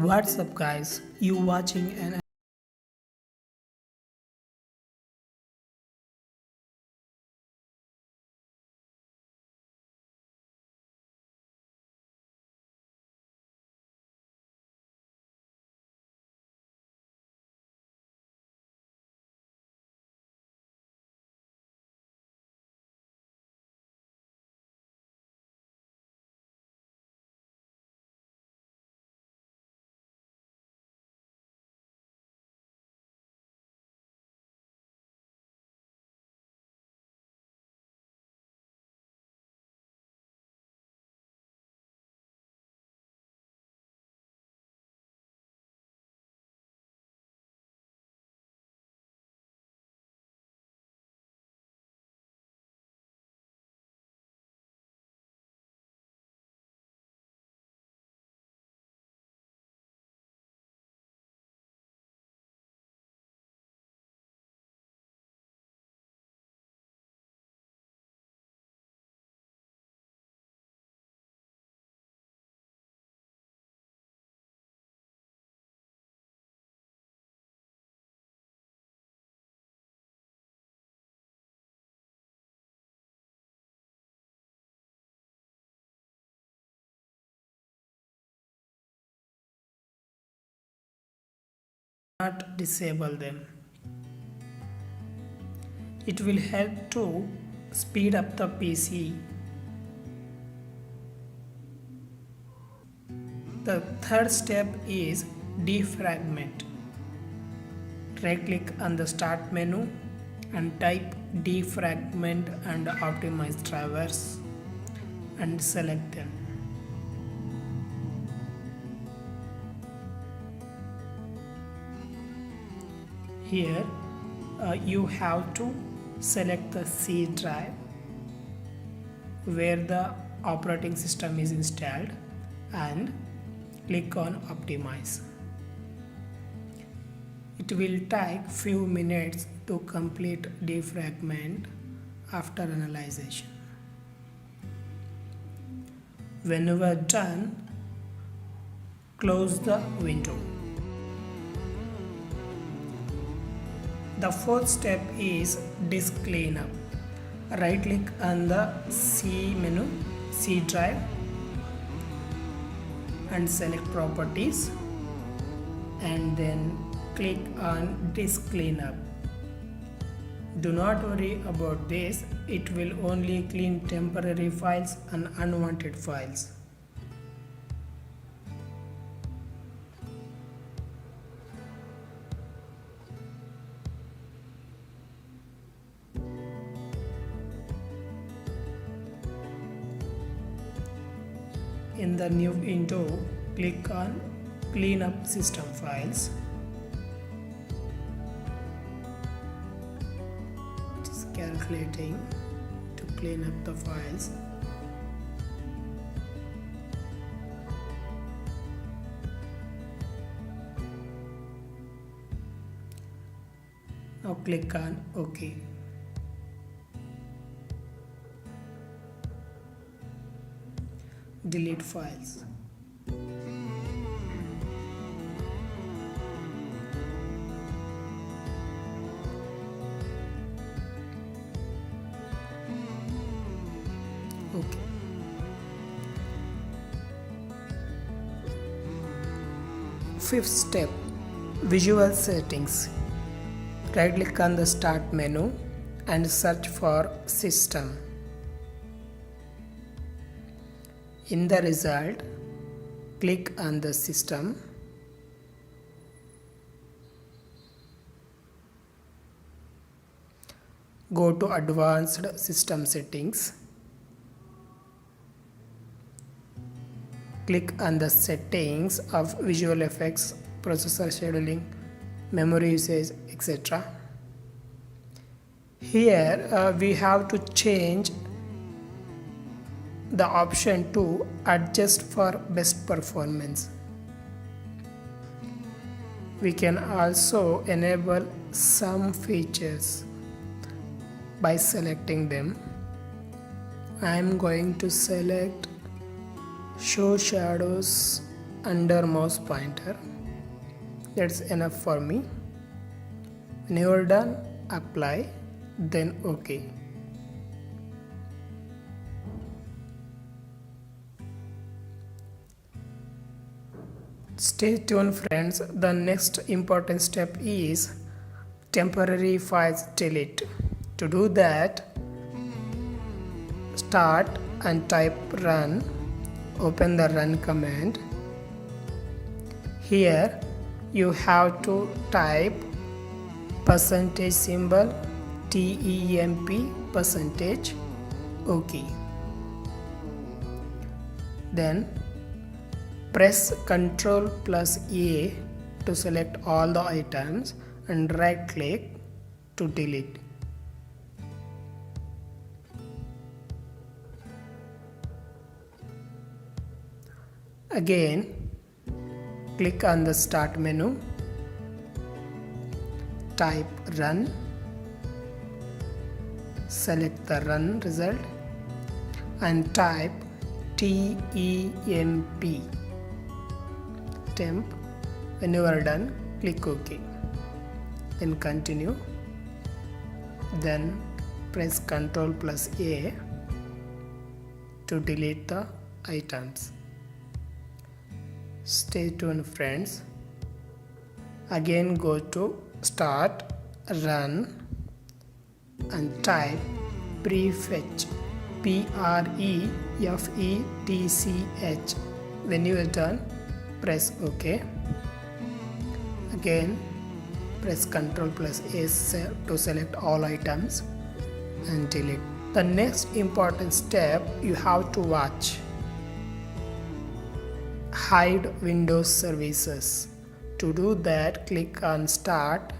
What's up guys, you watching an not disable them. It will help to speed up the PC. The third step is defragment. Right click on the start menu and type defragment and optimize drivers and select them. Here you have to select the C drive where the operating system is installed and click on optimize. It will take few minutes to complete defragment after analyzation. When you are done, close the window. The fourth step is disk cleanup. Right click on the C menu, C drive, and select properties and then click on disk cleanup. Do not worry about this, it will only clean temporary files and unwanted files. In the new window, click on Clean up system files. It is calculating to clean up the files. Now click on OK. Delete files. Okay. Fifth step, visual settings. Right click on the start menu and search for system. In the result, click on the system. Go to advanced system settings. Click on the settings of visual effects, processor scheduling, memory usage, etc. Here we have to change the option to adjust for best performance. We can also enable some features by selecting them. I am going to select show shadows under mouse pointer. That's enough for me. When you are done, apply, then OK. Stay tuned friends, the next important step is temporary files delete. To do that, start and type run, open the run command. Here you have to type percentage symbol temp percentage OK. Then press Ctrl plus A to select all the items and right click to delete. Again, click on the start menu, type run, select the run result and type temp. When you are done, click OK. Then continue. Then press Ctrl plus A to delete the items. Stay tuned friends. Again go to start, run and type prefetch, prefetch. When you are done, press OK. Again press Ctrl plus A to select all items and delete. The next important step you have to watch: hide Windows services. To do that, click on start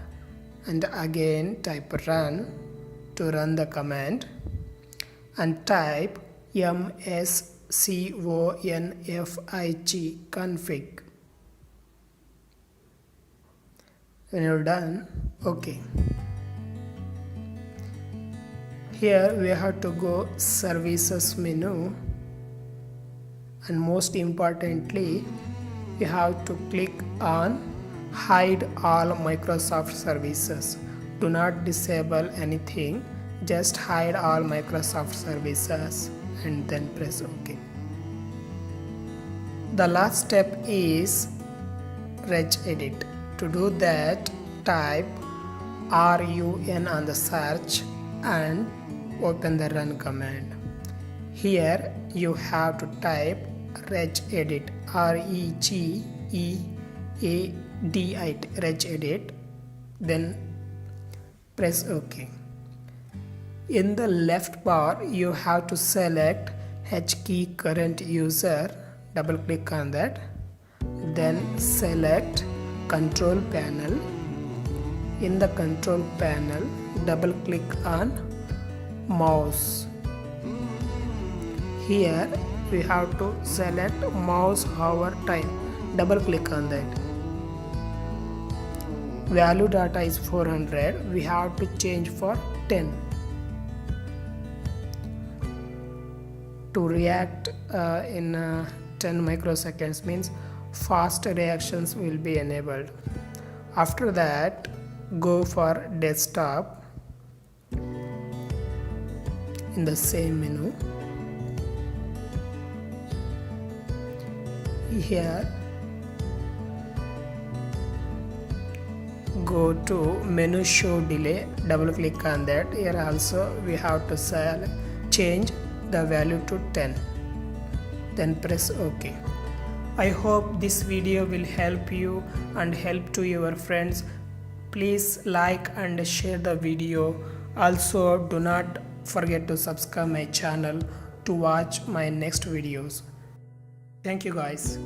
and again type run to run the command and type msconfig. When you're done, OK. Here we have to go services menu, and most importantly you have to click on hide all Microsoft services. Do not disable anything, just hide all Microsoft services and then press OK. The last step is regedit. To do that, type run on the search and open the run command. Here you have to type regedit, regedit, then press OK. In the left bar you have to select H key current user, double click on that, then select control panel. In the control panel, double click on mouse. Here we have to select mouse hover time, double click on that. Value data is 400, we have to change for 10. To react in 10 microseconds means fast reactions will be enabled. After that, go for desktop in the same menu. Here go to menu show delay, double click on that. Here also we have to change the value to 10, then press OK. I hope this video will help you and help to your friends. Please like and share the video. Also do not forget to subscribe my channel to watch my next videos. Thank you guys.